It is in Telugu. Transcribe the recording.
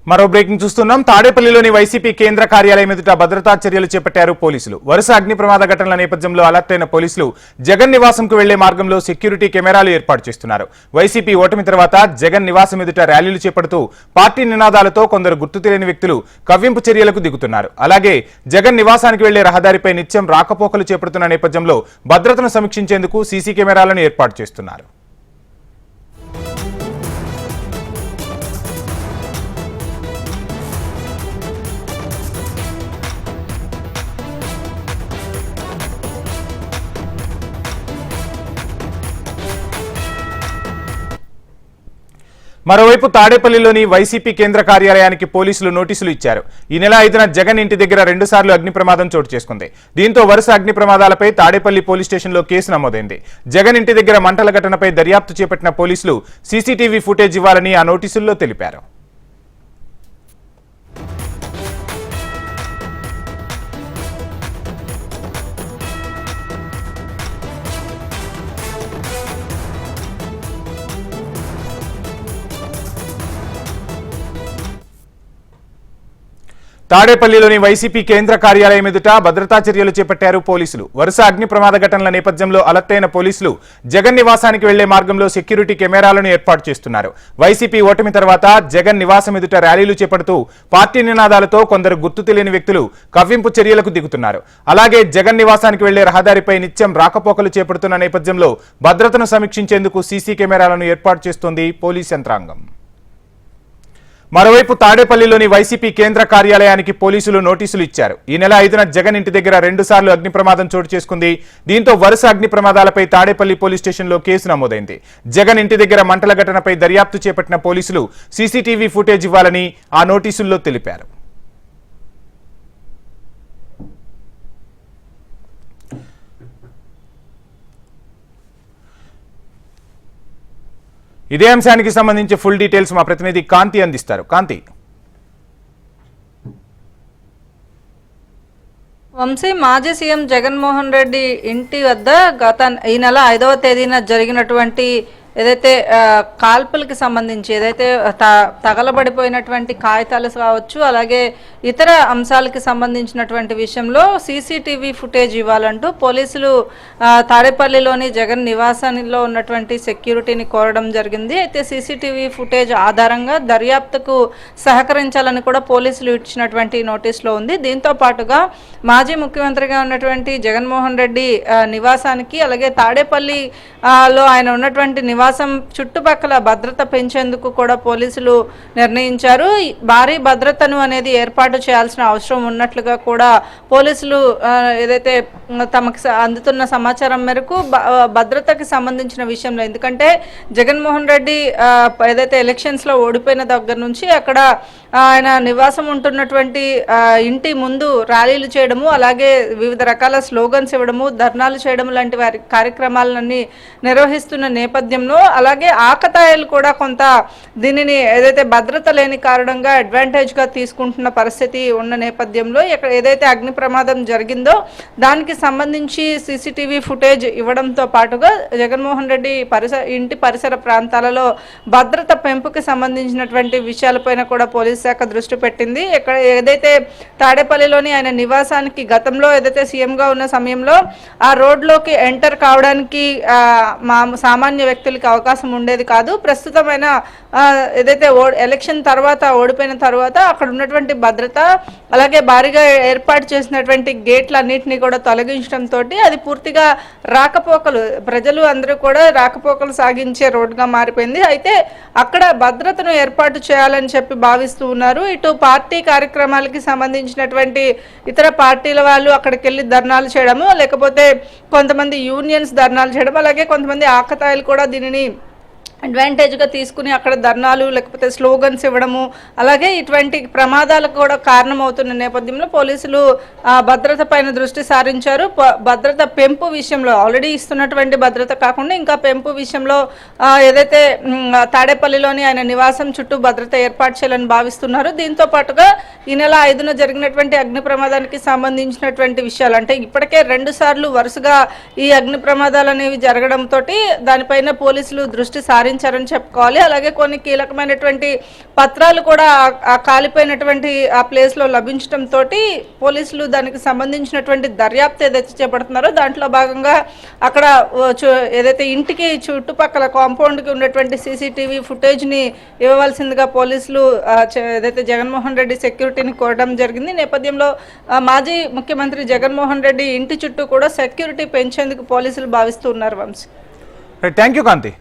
మరో బ్రేకింగ్ చూస్తున్నాం. తాడేపల్లిలోని వైసీపీ కేంద్ర కార్యాలయం ఎదుట భద్రతా చర్యలు చేపట్టారు పోలీసులు. వరుస అగ్ని ప్రమాద ఘటనల నేపథ్యంలో అలర్ట్ అయిన పోలీసులు జగన్ నివాసంకు వెళ్లే మార్గంలో సెక్యూరిటీ కెమెరాలు ఏర్పాటు చేస్తున్నారు. వైసీపీ ఓటమి తర్వాత జగన్ నివాసం ఎదుట ర్యాలీలు చేపడుతూ పార్టీ నినాదాలతో కొందరు గుర్తు తెలియని వ్యక్తులు కవ్వింపు చర్యలకు దిగుతున్నారు. అలాగే జగన్ నివాసానికి వెళ్లే రహదారిపై నిత్యం రాకపోకలు చేపడుతున్న నేపథ్యంలో భద్రతను సమీక్షించేందుకు సీసీ కెమెరాలను ఏర్పాటు చేస్తున్నారు. మరోవైపు తాడేపల్లిలోని వైసీపీ కేంద్ర కార్యాలయానికి పోలీసులు నోటీసులు ఇచ్చారు. ఈ నెల 5న జగన్ ఇంటి దగ్గర 2 సార్లు అగ్ని ప్రమాదం చోటు చేసుకుంది. దీంతో వరుస అగ్ని ప్రమాదాలపై తాడేపల్లి పోలీస్ స్టేషన్లో కేసు నమోదైంది. జగన్ ఇంటి దగ్గర మంటల ఘటనపై దర్యాప్తు చేపట్టిన పోలీసులు సీసీటీవీ ఫుటేజ్ ఇవ్వాలని ఆ నోటీసుల్లో తెలిపారు. తాడేపల్లిలోని వైసీపీ కేంద్ర కార్యాలయం ఎదుట భద్రతా చర్యలు చేపట్టారు పోలీసులు. వరుస అగ్ని ప్రమాద ఘటనల నేపథ్యంలో అలర్ట్ అయిన పోలీసులు జగన్ నివాసానికి వెళ్లే మార్గంలో సెక్యూరిటీ కెమెరాలను ఏర్పాటు చేస్తున్నారు. వైసీపీ ఓటమి తర్వాత జగన్ నివాసం ఎదుట ర్యాలీలు చేపడుతూ పార్టీ నినాదాలతో కొందరు గుర్తు తెలియని వ్యక్తులు కవ్వింపు చర్యలకు దిగుతున్నారు. అలాగే జగన్ నివాసానికి వెళ్లే రహదారిపై నిత్యం రాకపోకలు చేపడుతున్న నేపథ్యంలో భద్రతను సమీక్షించేందుకు సీసీ కెమెరాలను ఏర్పాటు చేస్తోంది పోలీస్ యంత్రాంగం. మరోవైపు తాడేపల్లిలోని వైసీపీ కేంద్ర కార్యాలయానికి పోలీసులు నోటీసులు ఇచ్చారు. ఈ నెల 5న జగన్ ఇంటి దగ్గర 2 సార్లు అగ్ని ప్రమాదం చోటు చేసుకుంది. దీంతో వరుస అగ్ని ప్రమాదాలపై తాడేపల్లి పోలీస్ స్టేషన్లో కేసు నమోదైంది. జగన్ ఇంటి దగ్గర మంటల ఘటనపై దర్యాప్తు చేపట్టిన పోలీసులు సీసీటీవీ ఫుటేజ్ ఇవ్వాలని ఆ నోటీసుల్లో తెలిపారు. ఇదే అంశానికి సంబంధించి ఫుల్ డీటెయిల్స్ మా ప్రతినిధి కాంతి అందిస్తారు. కాంతి. వంశీ, మాజీ సీఎం జగన్మోహన్ రెడ్డి ఇంటి వద్ద ఈ నెల 5వ తేదీన జరిగినటువంటి ఏదైతే కాల్పులకి సంబంధించి ఏదైతే తగలబడిపోయినటువంటి కాగితాలు కావచ్చు, అలాగే ఇతర అంశాలకి సంబంధించినటువంటి విషయంలో సీసీటీవీ ఫుటేజ్ ఇవ్వాలంటూ పోలీసులు తాడేపల్లిలోని జగన్ నివాసంలో ఉన్నటువంటి సెక్యూరిటీని కోరడం జరిగింది. అయితే సీసీటీవీ ఫుటేజ్ ఆధారంగా దర్యాప్తుకు సహకరించాలని కూడా పోలీసులు ఇచ్చినటువంటి నోటీసులో ఉంది. దీంతో పాటుగా మాజీ ముఖ్యమంత్రిగా ఉన్నటువంటి జగన్మోహన్ రెడ్డి నివాసానికి, అలాగే తాడేపల్లిలో ఆయన ఉన్నటువంటి నివాసం చుట్టుపక్కల భద్రత పెంచేందుకు కూడా పోలీసులు నిర్ణయించారు. భారీ భద్రతను అనేది ఏర్పాటు చేయాల్సిన అవసరం ఉన్నట్లుగా కూడా పోలీసులు ఏదైతే తమకు అందుతున్న సమాచారం మేరకు భద్రతకి సంబంధించిన విషయంలో, ఎందుకంటే జగన్మోహన్ రెడ్డి ఏదైతే ఎలక్షన్స్లో ఓడిపోయిన దగ్గర నుంచి అక్కడ ఆయన నివాసం ఉంటున్నటువంటి ఇంటి ముందు ర్యాలీలు చేయడము, అలాగే వివిధ రకాల స్లోగన్స్ ఇవ్వడము, ధర్నాలు చేయడం లాంటి వారి కార్యక్రమాలన్నీ నిర్వహిస్తున్న నేపథ్యంలో, అలాగే ఆకతాయిలు కూడా కొంత దీనిని ఏదైతే భద్రత లేని కారణంగా అడ్వాంటేజ్గా తీసుకుంటున్న పరిస్థితి ఉన్న నేపథ్యంలో ఇక్కడ ఏదైతే అగ్ని ప్రమాదం జరిగిందో దానికి సంబంధించి సీసీటీవీ ఫుటేజ్ ఇవ్వడంతో పాటుగా జగన్మోహన్ రెడ్డి ఇంటి పరిసర ప్రాంతాలలో భద్రత పెంపుకి సంబంధించినటువంటి విషయాలపైన కూడా పోలీస్ శాఖ దృష్టి పెట్టింది. ఇక్కడ ఏదైతే తాడేపల్లిలోని ఆయన నివాసానికి గతంలో ఏదైతే సీఎంగా ఉన్న సమయంలో ఆ రోడ్లోకి ఎంటర్ కావడానికి సామాన్య వ్యక్తులకి అవకాశం ఉండేది కాదు. ప్రస్తుతమైన ఏదైతే ఎలక్షన్ తర్వాత ఓడిపోయిన తర్వాత అక్కడ ఉన్నటువంటి భద్రత, అలాగే భారీగా ఏర్పాటు చేసినటువంటి గేట్లన్నింటినీ కూడా తొలగించడంతో అది పూర్తిగా రాకపోకలు, ప్రజలు అందరూ కూడా రాకపోకలు సాగించే రోడ్డుగా మారిపోయింది. అయితే అక్కడ భద్రతను ఏర్పాటు చేయాలని చెప్పి భావిస్తూ ఉన్నారు. ఇటు పార్టీ కార్యక్రమాలకి సంబంధించినటువంటి ఇతర పార్టీల వాళ్ళు అక్కడికి వెళ్ళి ధర్నాలు చేయడము, లేకపోతే కొంతమంది యూనియన్స్ ధర్నాలు చేయడం, అలాగే కొంతమంది ఆకతాయిలు కూడా దీనిని అడ్వాంటేజ్గా తీసుకుని అక్కడ ధర్నాలు లేకపోతే స్లోగన్స్ ఇవ్వడము, అలాగే ఇటువంటి ప్రమాదాలకు కూడా కారణమవుతున్న నేపథ్యంలో పోలీసులు భద్రత పైన దృష్టి సారించారు. భద్రత పెంపు విషయంలో ఆల్రెడీ ఇస్తున్నటువంటి భద్రత కాకుండా ఇంకా పెంపు విషయంలో ఏదైతే తాడేపల్లిలోని ఆయన నివాసం చుట్టూ భద్రత ఏర్పాటు చేయాలని భావిస్తున్నారు. దీంతో పాటుగా ఈ నెల 5న జరిగినటువంటి అగ్ని ప్రమాదానికి సంబంధించినటువంటి విషయాలు, అంటే ఇప్పటికే 2 సార్లు వరుసగా ఈ అగ్ని ప్రమాదాలు అనేవి జరగడంతో దానిపైన పోలీసులు దృష్టి సారి సారించారని చెప్పుకోవాలి. అలాగే కొన్ని కీలకమైనటువంటి పత్రాలు కూడా ఆ కాలిపోయినటువంటి ఆ ప్లేస్లో లభించడంతో పోలీసులు దానికి సంబంధించినటువంటి దర్యాప్తు ఏదైతే చేపడుతున్నారో దాంట్లో భాగంగా అక్కడ ఏదైతే ఇంటికి చుట్టుపక్కల కాంపౌండ్కి ఉన్నటువంటి సీసీటీవీ ఫుటేజ్ని ఇవ్వవలసిందిగా పోలీసులు ఏదైతే జగన్మోహన్ రెడ్డి సెక్యూరిటీని కోరడం జరిగింది. నేపథ్యంలో మాజీ ముఖ్యమంత్రి జగన్మోహన్ రెడ్డి ఇంటి చుట్టూ కూడా సెక్యూరిటీ పెంచేందుకు పోలీసులు భావిస్తున్నారు. Vamshi, thank you Kanthi.